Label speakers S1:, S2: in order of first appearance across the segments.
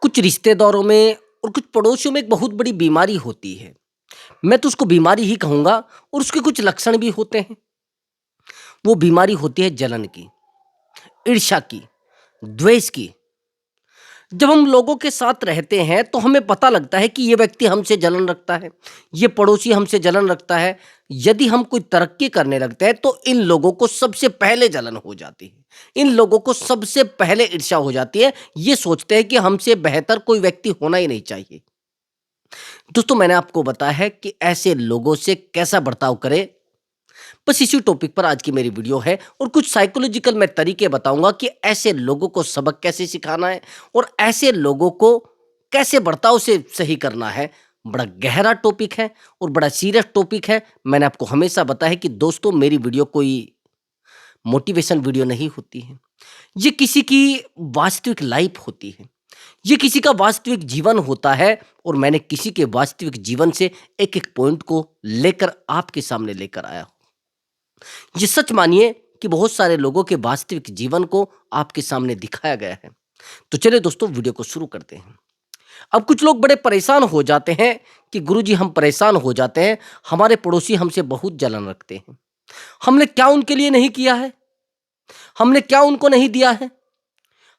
S1: कुछ रिश्तेदारों में और कुछ पड़ोसियों में एक बहुत बड़ी बीमारी होती है। मैं तो उसको बीमारी ही कहूँगा और उसके कुछ लक्षण भी होते हैं। वो बीमारी होती है जलन की, ईर्ष्या की, द्वेष की। जब हम लोगों के साथ रहते हैं तो हमें पता लगता है कि ये व्यक्ति हमसे जलन रखता है, ये पड़ोसी हमसे जलन रखता है। यदि हम कोई तरक्की करने लगते हैं तो इन लोगों को सबसे पहले जलन हो जाती है। इन लोगों को सबसे पहले ईर्ष्या हो जाती है। ये सोचते हैं कि हमसे बेहतर कोई व्यक्ति होना ही नहीं चाहिए। दोस्तों, मैंने आपको बताया है कि ऐसे लोगों से कैसा बर्ताव करें। बस इसी टॉपिक पर आज की मेरी वीडियो है और कुछ साइकोलॉजिकल मैं तरीके बताऊंगा कि ऐसे लोगों को सबक कैसे सिखाना है और ऐसे लोगों को कैसे बर्ताव से सही करना है। बड़ा गहरा टॉपिक है और बड़ा सीरियस टॉपिक है। मैंने आपको हमेशा बताया है कि दोस्तों, मेरी वीडियो कोई मोटिवेशन वीडियो नहीं होती है। ये किसी की वास्तविक लाइफ होती है। ये किसी का वास्तविक जीवन होता है और मैंने किसी के वास्तविक जीवन से एक एक पॉइंट को लेकर आपके सामने लेकर आया हूं। ये सच मानिए कि बहुत सारे लोगों के वास्तविक जीवन को आपके सामने दिखाया गया है। तो चलिए दोस्तों, वीडियो को शुरू करते हैं। अब कुछ लोग बड़े परेशान हो जाते हैं कि गुरुजी, हम परेशान हो जाते हैं, हमारे पड़ोसी हमसे बहुत जलन रखते हैं। हमने क्या उनके लिए नहीं किया है? हमने क्या उनको नहीं दिया है?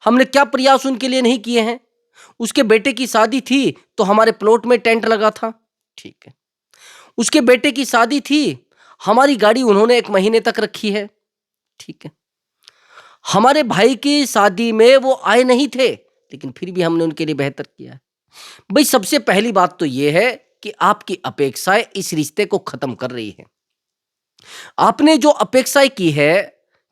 S1: हमने क्या प्रयास उनके लिए नहीं किए हैं? उसके बेटे की शादी थी तो हमारे प्लॉट में टेंट लगा था, ठीक है। उसके बेटे की शादी थी, हमारी गाड़ी उन्होंने 1 महीने तक रखी है, ठीक है। हमारे भाई की शादी में वो आए नहीं थे, लेकिन फिर भी हमने उनके लिए बेहतर किया है। भाई, सबसे पहली बात तो ये है कि आपकी अपेक्षाएं इस रिश्ते को खत्म कर रही है। आपने जो अपेक्षाएं की है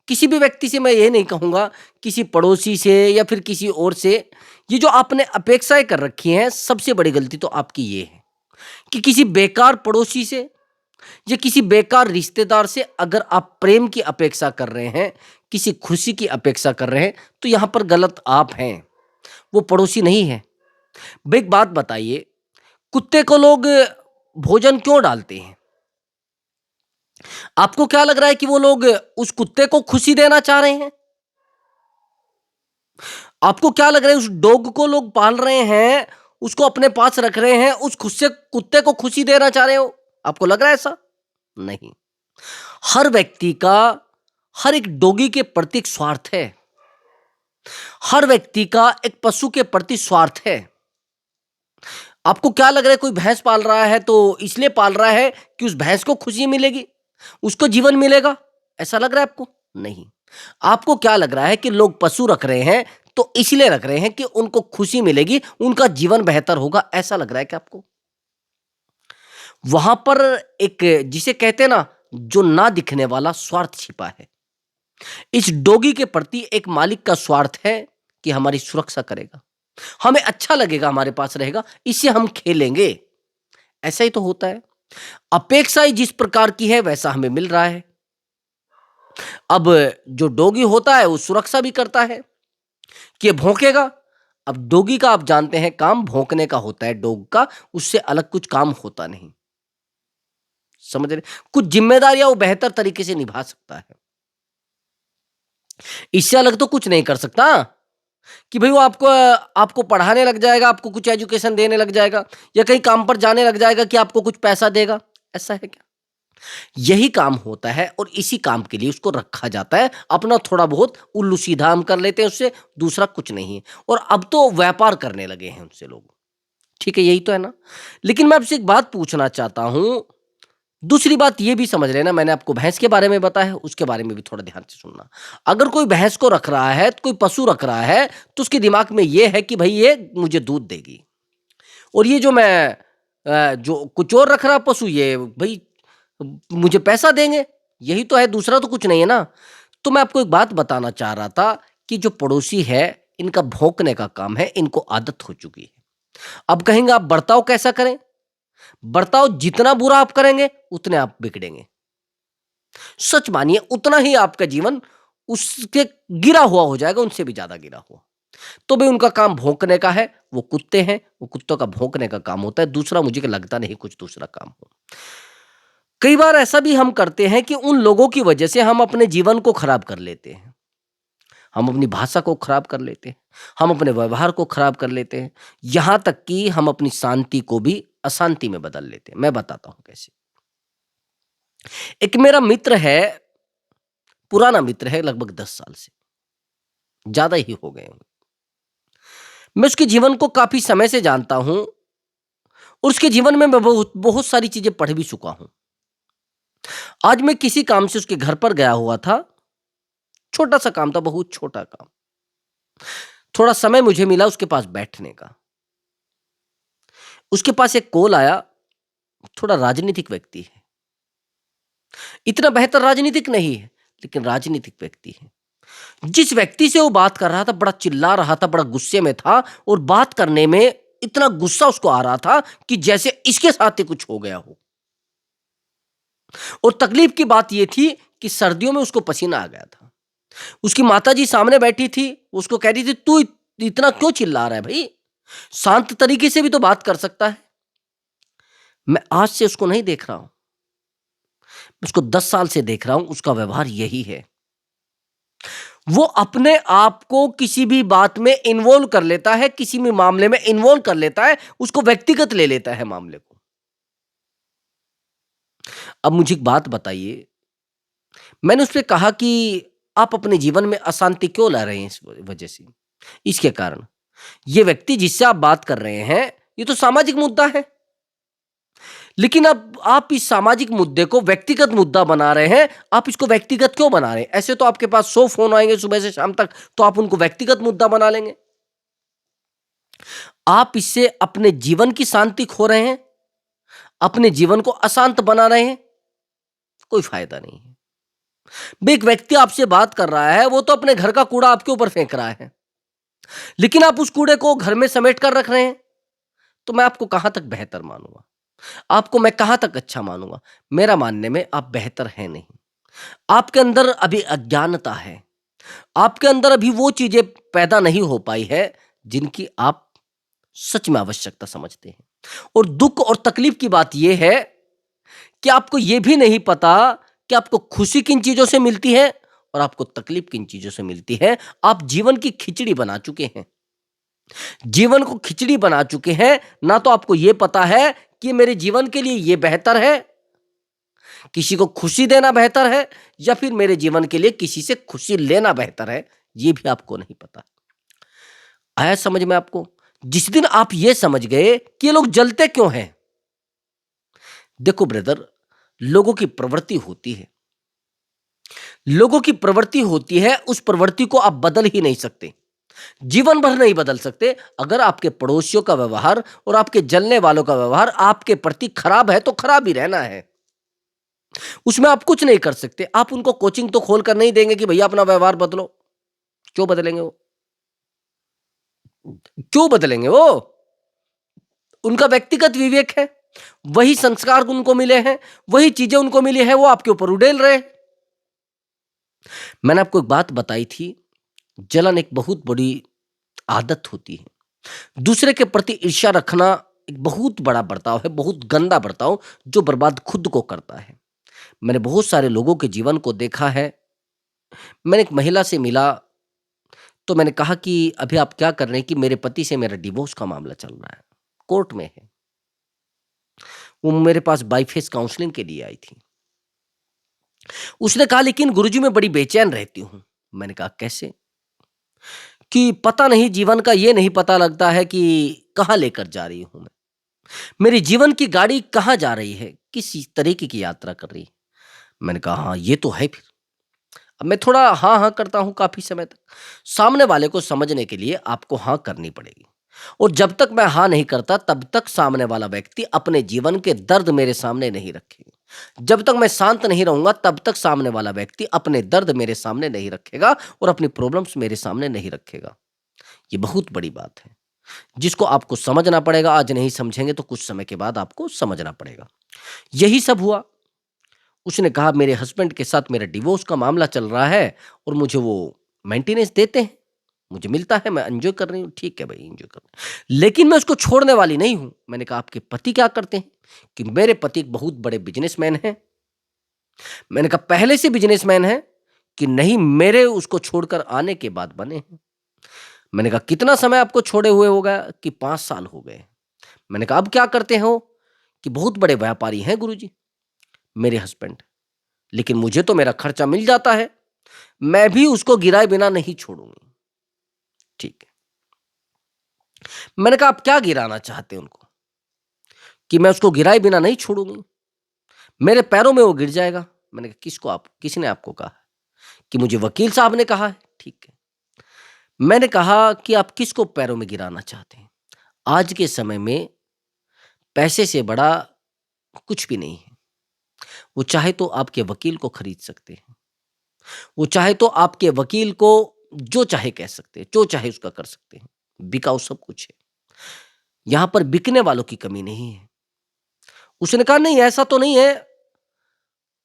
S1: किसी भी व्यक्ति से, मैं ये नहीं कहूंगा किसी पड़ोसी से या फिर किसी और से, ये जो आपने अपेक्षाएं कर रखी हैं, सबसे बड़ी गलती तो आपकी ये है कि किसी बेकार पड़ोसी से या किसी बेकार रिश्तेदार से अगर आप प्रेम की अपेक्षा कर रहे हैं, किसी खुशी की अपेक्षा कर रहे हैं, तो यहां पर गलत आप हैं, वो पड़ोसी नहीं है। भाई, एक बात बताइए, कुत्ते को लोग भोजन क्यों डालते हैं? आपको क्या लग रहा है कि वो लोग उस कुत्ते को खुशी देना चाह रहे हैं? आपको क्या लग रहा है उस डॉग को लोग पाल रहे हैं, उसको अपने पास रख रहे हैं, उस खुद से कुत्ते को खुशी देना चाह रहे हो? आपको लग रहा है ऐसा? नहीं। हर व्यक्ति का हर एक डॉगी के प्रति एक स्वार्थ है। हर व्यक्ति का एक पशु के प्रति स्वार्थ है। आपको क्या लग रहा है कोई भैंस पाल रहा है तो इसलिए पाल रहा है कि उस भैंस को खुशी मिलेगी, उसको जीवन मिलेगा? ऐसा लग रहा है आपको? नहीं। आपको क्या लग रहा है कि लोग पशु रख रहे हैं तो इसलिए रख रहे हैं कि उनको खुशी मिलेगी, उनका जीवन बेहतर होगा, ऐसा लग रहा है कि आपको? वहां पर एक, जिसे कहते हैं ना, जो ना दिखने वाला स्वार्थ छिपा है। इस डॉगी के प्रति एक मालिक का स्वार्थ है कि हमारी सुरक्षा करेगा, हमें अच्छा लगेगा, हमारे पास रहेगा, इससे हम खेलेंगे। ऐसा ही तो होता है। अपेक्षाएं जिस प्रकार की है वैसा हमें मिल रहा है। अब जो डॉगी होता है वो सुरक्षा भी करता है कि ये भौंकेगा। अब डॉगी का आप जानते हैं काम भौंकने का होता है, डॉग का उससे अलग कुछ काम होता नहीं। समझ रहे? कुछ जिम्मेदारियां वो बेहतर तरीके से निभा सकता है, इससे अलग तो कुछ नहीं कर सकता। कि भाई वो आपको आपको पढ़ाने लग जाएगा, आपको कुछ एजुकेशन देने लग जाएगा, या कहीं काम पर जाने लग जाएगा कि आपको कुछ पैसा देगा, ऐसा है क्या? यही काम होता है और इसी काम के लिए उसको रखा जाता है। अपना थोड़ा बहुत उल्लू सीधा हम कर लेते हैं उससे, दूसरा कुछ नहीं है। और अब तो व्यापार करने लगे हैं उनसे लोग, ठीक है, यही तो है ना। लेकिन मैं आपसे एक बात पूछना चाहता हूं। दूसरी बात ये भी समझ लेना, मैंने आपको भैंस के बारे में बताया है, उसके बारे में भी थोड़ा ध्यान से सुनना। अगर कोई भैंस को रख रहा है, कोई पशु रख रहा है, तो उसके दिमाग में ये है कि भाई ये मुझे दूध देगी, और ये जो मैं जो कुछ और रख रहा पशु, ये भाई मुझे पैसा देंगे। यही तो है, दूसरा तो कुछ नहीं है ना। तो मैं आपको एक बात बताना चाह रहा था कि जो पड़ोसी है, इनका भौंकने का काम है, इनको आदत हो चुकी है। अब कहेंगे आप बर्ताव कैसा करें? बर्ताव जितना बुरा आप करेंगे उतने आप बिगड़ेंगे। सच मानिए, उतना ही आपका जीवन उसके गिरा हुआ हो जाएगा, उनसे भी ज्यादा गिरा हुआ। तो भाई उनका काम भौंकने का है, वो कुत्ते हैं, वो कुत्तों का भौंकने का काम होता है, दूसरा मुझे लगता नहीं कुछ दूसरा काम हो। कई बार ऐसा भी हम करते हैं कि उन लोगों की वजह से हम अपने जीवन को खराब कर लेते हैं। हम अपनी भाषा को खराब कर लेते हैं, हम अपने व्यवहार को खराब कर लेते हैं, यहाँ तक कि हम अपनी शांति को भी अशांति में बदल लेते हैं। मैं बताता हूँ कैसे। एक मेरा मित्र है, पुराना मित्र है, लगभग 10 साल से, ज़्यादा ही हो गए होंगे। मैं उसके जीवन को काफ़ी समय से जानता हूँ और उसके जीवन में मैं बहुत बहुत सारी चीज़ें पढ़ भी चुका हूँ। आज मैं किसी काम से उसके घर पर गया हुआ था, छोटा-सा काम था, बहुत छोटा काम। थोड़ा समय मुझे मिला उसके पास बैठने का। उसके पास एक कॉल आया, थोड़ा राजनीतिक व्यक्ति है। इतना बेहतर राजनीतिक नहीं है, लेकिन राजनीतिक व्यक्ति है। जिस व्यक्ति से वो बात कर रहा था, बड़ा चिल्ला रहा था, बड़ा गुस्से में था और बात करने में इतना गुस्सा उसको आ रहा था कि जैसे इसके साथ ही कुछ हो गया हो। और तकलीफ की बात ये थी कि सर्दियों में उसको पसीना आ गया था। उसकी माताजी सामने बैठी थी, उसको कह रही थी, "तू इतना क्यों चिल्ला रहा है भई? शांत तरीके से भी तो बात कर सकता है।" मैं आज से उसको नहीं देख रहा हूँ, उसको 10 साल से देख रहा हूँ, उसका व्यवहार यही है। वो अपने आप को किसी भी बात में इन्वॉल्व कर लेता है, किसी भी मामले में इन्वॉल्व कर लेता है, उसको व्यक्तिगत ले लेता है मामले को। अब मुझे एक बात बताइए, मैंने उससे कहा कि आप अपने जीवन में अशांति क्यों ला रहे हैं इस वजह से? इसके कारण, ये व्यक्ति जिससे आप बात कर रहे हैं, ये तो सामाजिक मुद्दा है। लेकिन अब आप इस सामाजिक मुद्दे को व्यक्तिगत मुद्दा बना रहे हैं। आप इसको व्यक्तिगत क्यों बना रहे हैं? ऐसे तो आपके पास 100 फ़ोन आएँगे सुबह से शाम तक, तो आप उनको व्यक्तिगत मुद्दा बना लेंगे। आप इससे अपने जीवन की शांति खो रहे हैं, अपने जीवन को अशांत बना रहे हैं, कोई फ़ायदा नहीं है। भई एक व्यक्ति आपसे बात कर रहा है, वो तो अपने घर का कूड़ा आपके ऊपर फेंक रहा है, लेकिन आप उस कूड़े को घर में समेट कर रख रहे हैं, तो मैं आपको कहाँ तक बेहतर मानूँगा? आपको मैं कहाँ तक अच्छा मानूँगा? मेरा मानने में आप बेहतर हैं नहीं। आपके अंदर अभी अज्ञानता है। आपके अंदर अभी वो चीज़ें पैदा नहीं हो पाई है, जिनकी आप सच में आवश्यकता समझते हैं। और दुःख और तकलीफ की बात ये है कि आपको ये भी नहीं पता कि आपको खुशी किन चीज़ों से मिलती है और आपको तकलीफ किन चीज़ों से मिलती है। आप जीवन की खिचड़ी बना चुके हैं। जीवन को खिचड़ी बना चुके हैं, ना तो आपको ये पता है कि मेरे जीवन के लिए ये बेहतर है, किसी को खुशी देना बेहतर है या फिर मेरे जीवन के लिए किसी से खुशी लेना बेहतर है, ये भी आपको नहीं पता। आया समझ में आपको? जिस दिन आप ये समझ गए कि ये लोग जलते क्यों हैं? देखो ब्रदर, लोगों की प्रवृत्ति होती है। लोगों की प्रवृत्ति होती है, उस प्रवृत्ति को आप बदल ही नहीं सकते। जीवन भर नहीं बदल सकते। अगर आपके पड़ोसियों का व्यवहार और आपके जलने वालों का व्यवहार आपके प्रति खराब है, तो खराब ही रहना है। उसमें आप कुछ नहीं कर सकते। आप उनको कोचिंग तो खोल कर नहीं देंगे कि भैया अपना व्यवहार बदलो। क्यों बदलेंगे वो? क्यों बदलेंगे वो? उनका व्यक्तिगत विवेक है, वही संस्कार उनको मिले हैं, वही चीजें उनको मिली है, वो आपके ऊपर उड़ेल रहे हैं। मैंने आपको एक बात बताई थी, जलन एक बहुत बड़ी आदत होती है। दूसरे के प्रति ईर्ष्या रखना एक बहुत बड़ा बर्ताव है, बहुत गंदा बर्ताव, जो बर्बाद खुद को करता है। मैंने बहुत सारे लोगों के जीवन को देखा है। मैंने एक महिला से मिला, तो मैंने कहा कि अभी आप क्या कर रहे हैं? कि मेरे पति से मेरा डिवोर्स का मामला चल रहा है, कोर्ट में है। वो मेरे पास बाईफेस काउंसलिंग के लिए आई थी। उसने कहा, लेकिन गुरुजी मैं बड़ी बेचैन रहती हूँ। मैंने कहा कैसे? कि पता नहीं, जीवन का ये नहीं पता लगता है कि कहाँ लेकर जा रही हूँ मैं। मेरे जीवन की गाड़ी कहाँ जा रही है, किस तरीके की यात्रा कर रही है। मैंने कहा हाँ ये तो है फिर। अब मैं थोड़ा हाँ हाँ करता हूँ काफी समय तक। सामने वाले को समझने के लिए आपको हाँ करनी पड़ेगी, और जब तक मैं हाँ नहीं करता तब तक सामने वाला व्यक्ति अपने जीवन के दर्द मेरे सामने नहीं रखेगा। जब तक मैं शांत नहीं रहूंगा तब तक सामने वाला व्यक्ति अपने दर्द मेरे सामने नहीं रखेगा और अपनी प्रॉब्लम्स मेरे सामने नहीं रखेगा। ये बहुत बड़ी बात है, जिसको आपको समझना पड़ेगा। आज नहीं समझेंगे तो कुछ समय के बाद आपको समझना पड़ेगा। यही सब हुआ। उसने कहा मेरे हस्बैंड के साथ मेरा डिवोर्स का मामला चल रहा है और मुझे वो मेंटेनेंस देते हैं, मुझे मिलता है, मैं एंजॉय कर रही हूँ। ठीक है भाई, एंजॉय कर रही हूँ, लेकिन मैं उसको छोड़ने वाली नहीं हूँ। मैंने कहा आपके पति क्या करते हैं? कि मेरे पति एक बहुत बड़े बिजनेसमैन हैं। मैंने कहा पहले से बिजनेसमैन है कि नहीं, मेरे उसको छोड़कर आने के बाद बने हैं। मैंने कहा कितना समय आपको छोड़े हुए हो गया? कि 5 साल हो गए। मैंने कहा अब क्या करते हो? कि बहुत बड़े व्यापारी हैं गुरुजी, मेरे हस्बैंड, लेकिन मुझे तो मेरा खर्चा मिल जाता है, मैं भी उसको गिराए बिना नहीं छोड़ूंगी। ठीक है। मैंने कहा आप क्या गिराना चाहते हैं उनको? कि मैं उसको गिराए बिना नहीं छोड़ूंगी, मेरे पैरों में वो गिर जाएगा। मैंने कहा किसने आपको कहा? कि मुझे वकील साहब ने कहा है। ठीक है। मैंने कहा कि आप किसको पैरों में गिराना चाहते हैं? आज के समय में पैसे से बड़ा कुछ भी नहीं है। वो चाहे तो आपके वकील को खरीद सकते हैं, वो चाहे तो आपके वकील को जो चाहे कह सकते हैं, जो चाहे उसका कर सकते हैं। बिकाऊ सब कुछ है, यहां पर बिकने वालों की कमी नहीं है। उसने कहा नहीं ऐसा तो नहीं है,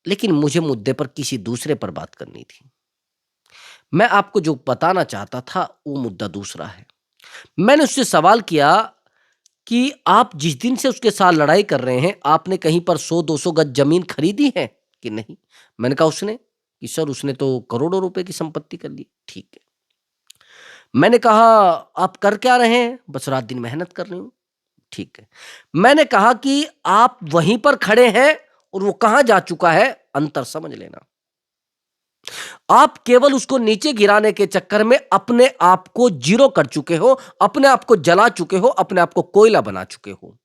S1: लेकिन मुझे मुद्दे पर किसी दूसरे पर बात करनी थी। मैं आपको जो बताना चाहता था वो मुद्दा दूसरा है। मैंने उससे सवाल किया कि आप जिस दिन से उसके साथ लड़ाई कर रहे हैं, आपने कहीं पर 100-200 गज जमीन खरीदी है कि नहीं? मैंने कहा उसने, कि सर उसने तो करोड़ों रुपए की संपत्ति कर ली। ठीक है। मैंने कहा आप कर क्या रहे हैं? बस रात दिन मेहनत कर रही हूं। ठीक है। मैंने कहा कि आप वहीं पर खड़े हैं और वो कहां जा चुका है, अंतर समझ लेना। आप केवल उसको नीचे गिराने के चक्कर में अपने आप को जीरो कर चुके हो, अपने आप को जला चुके हो, अपने आप को कोयला बना चुके हो।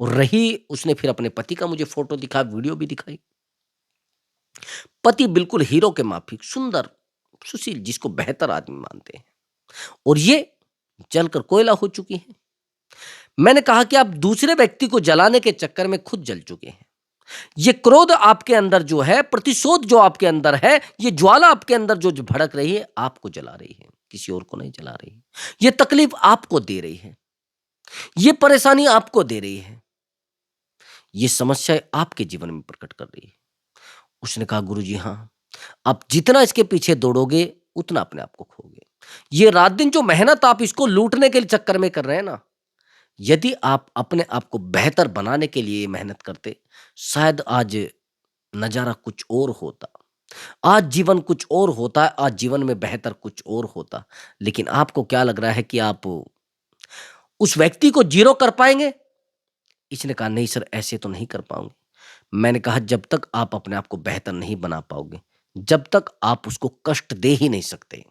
S1: और रही, उसने फिर अपने पति का मुझे फोटो दिखा, वीडियो भी दिखाई। पति बिल्कुल हीरो के माफिक, सुंदर, सुशील, जिसको बेहतर आदमी मानते हैं, और ये जलकर कोयला हो चुकी है। मैंने कहा कि आप दूसरे व्यक्ति को जलाने के चक्कर में खुद जल चुके हैं। ये क्रोध आपके अंदर जो है, प्रतिशोध जो आपके अंदर है, ये ज्वाला आपके अंदर जो भड़क रही है, आपको जला रही है, किसी और को नहीं जला रही। ये तकलीफ आपको दे रही है, ये परेशानी आपको दे रही है, ये समस्या आपके जीवन में प्रकट कर रही है। उसने कहा गुरुजी हाँ, आप जितना इसके पीछे दौड़ोगे उतना अपने आप को खोगे। ये रात दिन जो मेहनत आप इसको लूटने के चक्कर में कर रहे हैं ना, यदि आप अपने आप को बेहतर बनाने के लिए मेहनत करते, शायद आज नजारा कुछ और होता, आज जीवन कुछ और होता, आज जीवन में बेहतर कुछ और होता। लेकिन आपको क्या लग रहा है कि आप उस व्यक्ति को जीरो कर पाएंगे? इसने कहा नहीं सर, ऐसे तो नहीं कर पाऊंगे। मैंने कहा जब तक आप अपने आप को बेहतर नहीं बना पाओगे, जब तक आप उसको कष्ट दे ही नहीं सकते।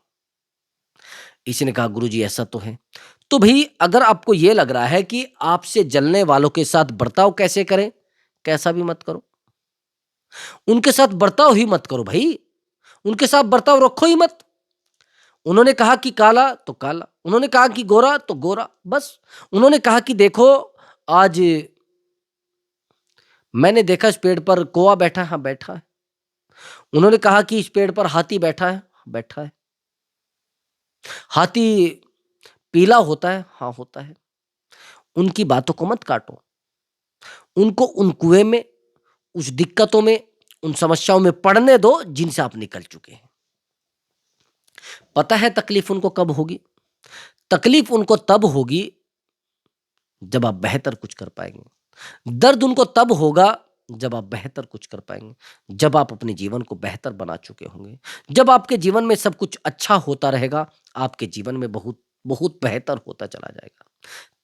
S1: इसने कहा गुरुजी ऐसा तो है। तो भाई अगर आपको यह लग रहा है कि आपसे जलने वालों के साथ बर्ताव कैसे करें, कैसा भी मत करो, उनके साथ बर्ताव ही मत करो भाई, उनके साथ बर्ताव रखो ही मत। उन्होंने कहा कि काला तो काला, उन्होंने कहा कि गोरा तो गोरा, बस। उन्होंने कहा कि देखो आज मैंने देखा इस पेड़ पर कौवा बैठा है, हाँ बैठा है। उन्होंने कहा कि इस पेड़ पर हाथी बैठा है, हाँ, बैठा है। हाथी पीला होता है, हाँ होता है। उनकी बातों को मत काटो, उनको उन कुएं में, उस दिक्कतों में, उन समस्याओं में पड़ने दो जिनसे आप निकल चुके हैं। पता है तकलीफ उनको कब होगी? तकलीफ उनको तब होगी जब आप बेहतर कुछ कर पाएंगे। दर्द उनको तब होगा जब आप बेहतर कुछ कर पाएंगे, जब आप अपने जीवन को बेहतर बना चुके होंगे, जब आपके जीवन में सब कुछ अच्छा होता रहेगा, आपके जीवन में बहुत बहुत बेहतर होता चला जाएगा,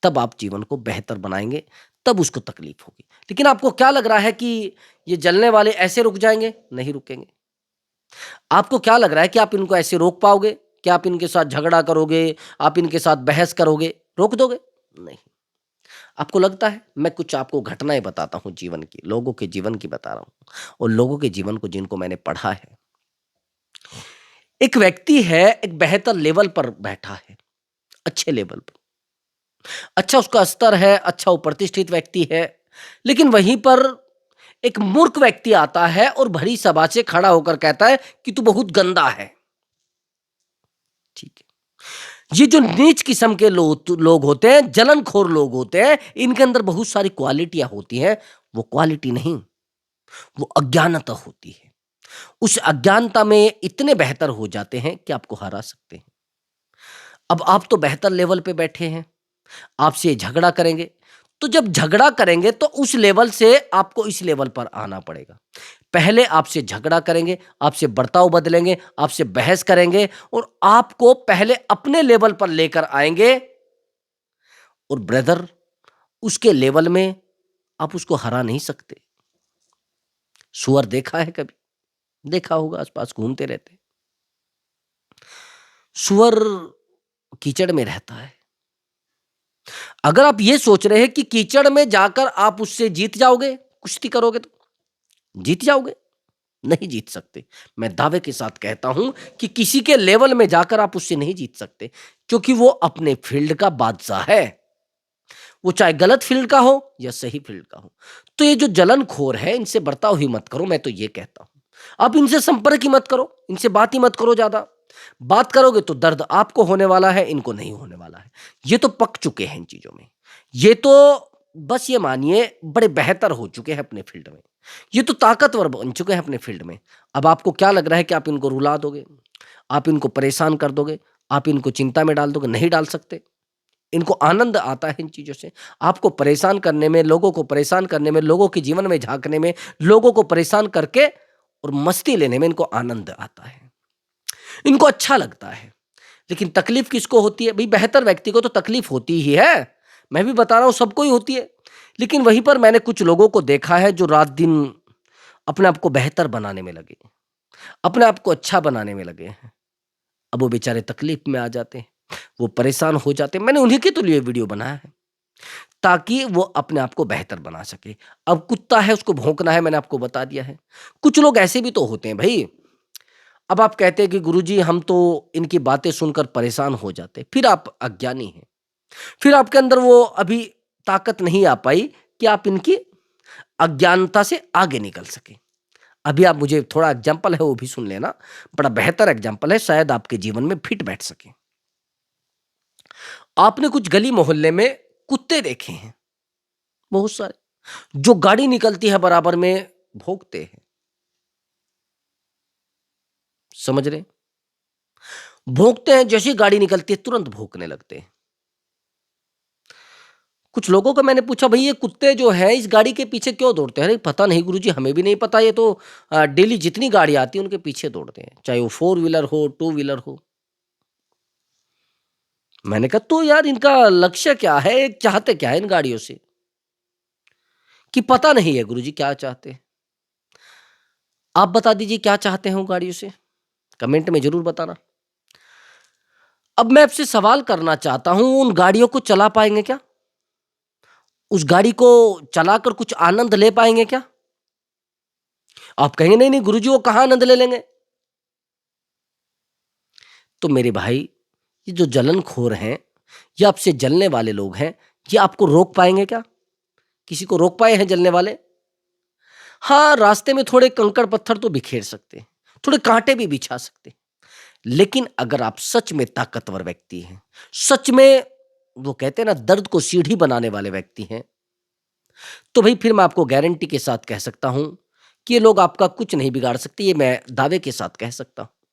S1: तब आप जीवन को बेहतर बनाएंगे, तब उसको तकलीफ होगी। लेकिन आपको क्या लग रहा है कि ये जलने वाले ऐसे रुक जाएंगे? नहीं रुकेंगे। आपको क्या लग रहा है कि आप इनको ऐसे रोक पाओगे? क्या आप इनके साथ झगड़ा करोगे, आप इनके साथ बहस करोगे, रोक दोगे? नहीं। आपको लगता है? मैं कुछ आपको घटनाएं बताता हूँ जीवन की, लोगों के जीवन की बता रहा हूँ, और लोगों के जीवन को जिनको मैंने पढ़ा है। एक व्यक्ति है, एक बेहतर लेवल पर बैठा है, अच्छे लेवल पर, अच्छा उसका स्तर है, अच्छा वो प्रतिष्ठित व्यक्ति है, लेकिन वहीं पर एक मूर्ख व्यक्ति आता है और भरी सभा से खड़ा होकर कहता है कि तू बहुत गंदा है। ठीक है। ये जो नीच किस्म के लोग होते हैं, जलनखोर लोग होते हैं, इनके अंदर बहुत सारी क्वालिटियां होती हैं। वो क्वालिटी नहीं, वो अज्ञानता होती है। उस अज्ञानता में इतने बेहतर हो जाते हैं कि आपको हरा सकते हैं। अब आप तो बेहतर लेवल पे बैठे हैं, आपसे झगड़ा करेंगे, तो जब झगड़ा करेंगे तो उस लेवल से आपको इस लेवल पर आना पड़ेगा। पहले आपसे झगड़ा करेंगे, आपसे बर्ताव बदलेंगे, आपसे बहस करेंगे और आपको पहले अपने लेवल पर लेकर आएंगे। और ब्रदर, उसके लेवल में आप उसको हरा नहीं सकते। सुअर देखा है कभी? देखा होगा, आसपास घूमते रहते हैं। सुअर कीचड़ में रहता है। अगर आप ये सोच रहे हैं कि कीचड़ में जाकर आप उससे जीत जाओगे, कुश्ती करोगे तो जीत जाओगे, नहीं जीत सकते। मैं दावे के साथ कहता हूं कि किसी के लेवल में जाकर आप उससे नहीं जीत सकते, क्योंकि वो अपने फील्ड का बादशाह है। वो चाहे गलत फील्ड का हो या सही फील्ड का हो। तो ये जो जलनखोर है, इनसे बर्ताव ही मत करो, मैं तो ये कहता हूं। आप इनसे संपर्क ही मत करो, इनसे बात ही मत करो। ज्यादा बात करोगे तो दर्द आपको होने वाला है, इनको नहीं होने वाला है। ये तो पक चुके हैं इन चीजों में। ये तो बस ये मानिए बड़े बेहतर हो चुके हैं अपने फील्ड में। ये तो ताकतवर बन चुके हैं अपने फील्ड में। अब आपको क्या लग रहा है कि आप इनको रुला दोगे, आप इनको परेशान कर दोगे, आप इनको चिंता में डाल दोगे? नहीं डाल सकते। इनको आनंद आता है इन चीज़ों से। आपको परेशान करने में, लोगों को परेशान करने में, लोगों के जीवन में झाँकने में, लोगों को परेशान करके और मस्ती लेने में इनको आनंद आता है। इनको अच्छा लगता है। लेकिन तकलीफ किसको होती है? भई बेहतर व्यक्ति को तो तकलीफ होती ही है। मैं भी बता रहा हूँ, सबको ही होती है। लेकिन वहीं पर मैंने कुछ लोगों को देखा है जो रात-दिन अपने आप को बेहतर बनाने में लगे, अपने आप को अच्छा बनाने में लगे हैं। अब वो बेचारे तकलीफ में आ जाते हैं, वो परेशान हो जाते हैं। मैंने उन्हीं के तो लिए वीडियो बनाया है, ताकि वो अपने आप को बेहतर बना सके। अब कुत्ता है, उसको भौंकना है, मैंने आपको बता दिया है। कुछ लोग ऐसे भी तो होते हैं भई। अब आप कहते हैं कि गुरुजी हम तो इनकी बातें सुनकर परेशान हो जाते हैं, फिर आप अज्ञानी हैं। फिर आपके अंदर वो अभी ताकत नहीं आ पाई कि आप इनकी अज्ञानता से आगे निकल सकें। अभी आप मुझे थोड़ा एग्जाम्पल है वो भी सुन लेना, बड़ा बेहतर एग्जाम्पल है, शायद आपके जीवन में फिट बैठ सके। आपने कुछ गली मोहल्ले में कुत्ते देखे हैं, बहुत सारे, जो गाड़ी निकलती है बराबर में भौंकते हैं। समझ रहे हैं? भौंकते हैं, जैसी गाड़ी निकलती है तुरंत भौंकने लगते हैं। कुछ लोगों को मैंने पूछा, भाई ये कुत्ते जो हैं इस गाड़ी के पीछे क्यों दौड़ते हैं? अरे पता नहीं गुरुजी, हमें भी नहीं पता। ये तो डेली जितनी गाड़ी आती है उनके पीछे दौड़ते हैं, चाहे वो फोर व्हीलर हो, टू व्हीलर हो। मैंने कहा तो यार इनका लक्ष्य क्या है, चाहते क्या है इन गाड़ियों से? कि पता नहीं है गुरुजी क्या चाहते हैं। आप बता दीजिए क्या चाहते हैं उन गाड़ियों से, कमेंट में जरूर बताना। अब मैं आपसे सवाल करना चाहता हूं, उन गाड़ियों को चला पाएंगे क्या? उस गाड़ी को चलाकर कुछ आनंद ले पाएंगे क्या? आप कहेंगे नहीं नहीं गुरुजी वो कहां आनंद ले लेंगे। तो मेरे भाई, ये जो जलनखोर हैं, ये आपसे जलने वाले लोग हैं, ये आपको रोक पाएंगे क्या? किसी को रोक पाए हैं जलने वाले? हाँ, रास्ते में थोड़े कंकड़ पत्थर तो बिखेर सकते हैं, थोड़े कांटे भी बिछा सकते हैं। लेकिन अगर आप सच में ताकतवर व्यक्ति हैं, सच में वो कहते हैं ना दर्द को सीढ़ी बनाने वाले व्यक्ति हैं, तो भाई फिर मैं आपको गारंटी के साथ कह सकता हूं कि ये लोग आपका कुछ नहीं बिगाड़ सकते। ये मैं दावे के साथ कह सकता हूं।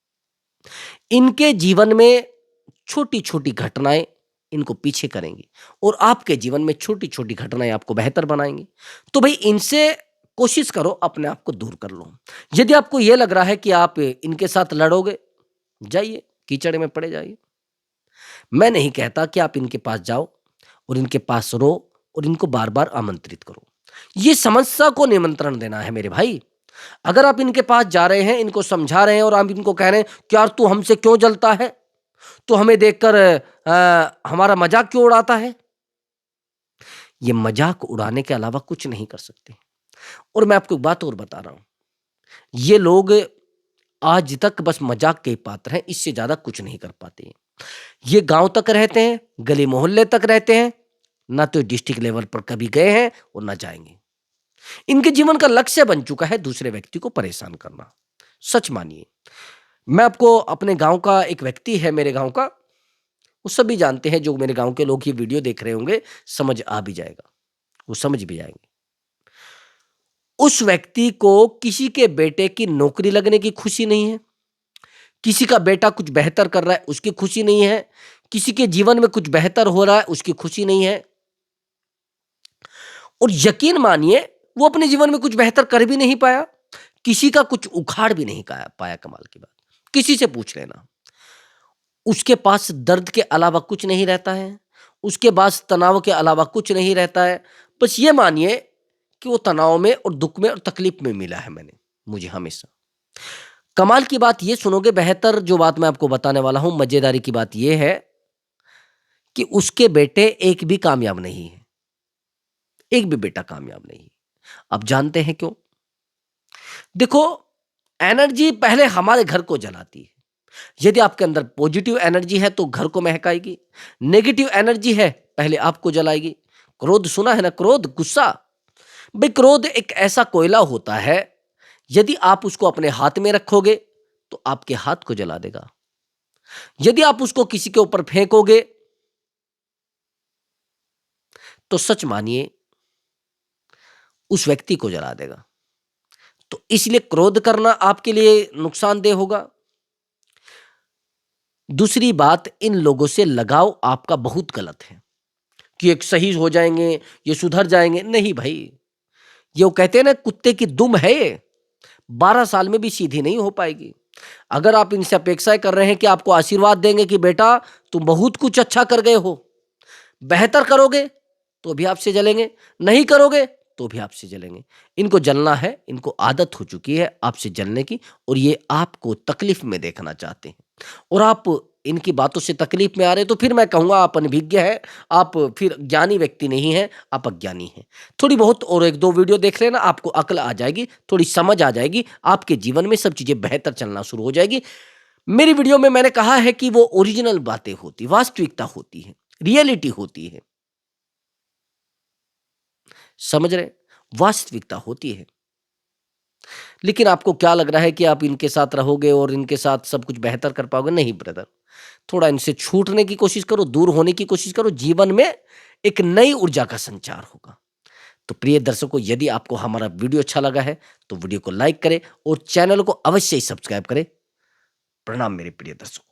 S1: इनके जीवन में छोटी-छोटी घटनाएँ इनको पीछे करेंगी और आपके जीवन में छोटी-छोटी घटनाएँ आपको बेहतर बनाएँगी। तो भई इनसे कोशिश करो अपने आप को दूर कर लो। यदि आपको ये लग रहा है कि आप इनके साथ लड़ोगे, जाइए, कीचड़ में पड़े जाइए। मैं नहीं कहता कि आप इनके पास जाओ और इनके पास रहो और इनको बार-बार आमंत्रित करो। ये समस्या को निमंत्रण देना है मेरे भाई। अगर आप इनके पास जा रहे हैं, इनको समझा रहे हैं और आप इनको कह रहे हैं कि यार तू हमसे क्यों जलता है? तो हमें देखकर हमारा मजाक क्यों उड़ाता है? ये मजाक उड़ाने के अलावा कुछ नहीं कर सकते। और मैं आपको एक बात और बता रहा हूं, ये लोग आज तक बस मजाक के ही पात्र हैं, इससे ज्यादा कुछ नहीं कर पाते। ये गांव तक रहते हैं, गली मोहल्ले तक रहते हैं, ना तो डिस्ट्रिक्ट लेवल पर कभी गए हैं और ना जाएंगे। इनके जीवन का लक्ष्य बन चुका है दूसरे व्यक्ति को परेशान करना। सच मानिए, मैं आपको अपने गांव का एक व्यक्ति है, मेरे गांव का, वो सभी जानते हैं, जो मेरे गांव के लोग ये वीडियो देख रहे होंगे, समझ आ भी जाएगा, वो समझ भी जाएंगे। उस व्यक्ति को किसी के बेटे की नौकरी लगने की खुशी नहीं है, किसी का बेटा कुछ बेहतर कर रहा है उसकी खुशी नहीं है, किसी के जीवन में कुछ बेहतर हो रहा है उसकी खुशी नहीं है। और यकीन मानिए वो अपने जीवन में कुछ बेहतर कर भी नहीं पाया, किसी का कुछ उखाड़ भी नहीं पाया। कमाल की बात, किसी से पूछ लेना, उसके पास दर्द के अलावा कुछ नहीं रहता है, उसके पास तनाव के अलावा कुछ नहीं रहता है। बस ये मानिए कि वो तनाव में और दुख में और तकलीफ में मिला है मुझे हमेशा। कमाल की बात ये सुनोगे, बेहतर जो बात मैं आपको बताने वाला हूं, मजेदारी की बात ये है कि उसके बेटे एक भी कामयाब नहीं है, एक भी बेटा कामयाब नहीं है। अब जानते हैं क्यों? देखो, एनर्जी पहले हमारे घर को जलाती है। यदि आपके अंदर पॉजिटिव एनर्जी है तो घर को महकाएगी, नेगेटिव एनर्जी है पहले आपको जलाएगी। क्रोध सुना है ना, क्रोध, गुस्सा। भाई क्रोध एक ऐसा कोयला होता है, यदि आप उसको अपने हाथ में रखोगे तो आपके हाथ को जला देगा। यदि आप उसको किसी के ऊपर फेंकोगे तो सच मानिए उस व्यक्ति को जला देगा। तो इसलिए क्रोध करना आपके लिए नुकसानदेह होगा। दूसरी बात, इन लोगों से लगाव आपका बहुत गलत है कि एक सही हो जाएंगे, ये सुधर जाएंगे। नहीं भाई, ये वो कहते हैं ना, कुत्ते की दुम है ये, 12 साल में भी सीधी नहीं हो पाएगी। अगर आप इनसे अपेक्षाएं कर रहे हैं कि आपको आशीर्वाद देंगे कि बेटा तुम बहुत कुछ अच्छा कर गए हो, बेहतर करोगे तो भी आपसे जलेंगे, नहीं करोगे तो भी आपसे जलेंगे। इनको जलना है, इनको आदत हो चुकी है आपसे जलने की, और ये आपको तकलीफ में देखना चाहते हैं। और आप इनकी बातों से तकलीफ में आ रहे हैं, तो फिर मैं कहूंगा आप अनभिज्ञ हैं, आप फिर ज्ञानी व्यक्ति नहीं हैं, आप अज्ञानी हैं। थोड़ी बहुत और एक दो वीडियो देख लेना, आपको अक्ल आ जाएगी, थोड़ी समझ आ जाएगी, आपके जीवन में सब चीजें बेहतर चलना शुरू हो जाएगी। मेरी वीडियो में मैंने कहा है कि वो ओरिजिनल बातें होती, वास्तविकता होती है, रियलिटी होती है, समझ रहे? वास्तविकता होती है। लेकिन आपको क्या लग रहा है कि आप इनके साथ रहोगे और इनके साथ सब कुछ बेहतर कर पाओगे? नहीं ब्रदर, थोड़ा इनसे छूटने की कोशिश करो, दूर होने की कोशिश करो, जीवन में एक नई ऊर्जा का संचार होगा। तो प्रिय दर्शकों, यदि आपको हमारा वीडियो अच्छा लगा है तो वीडियो को लाइक करें और चैनल को अवश्य ही सब्सक्राइब करें। प्रणाम मेरे प्रिय दर्शकों।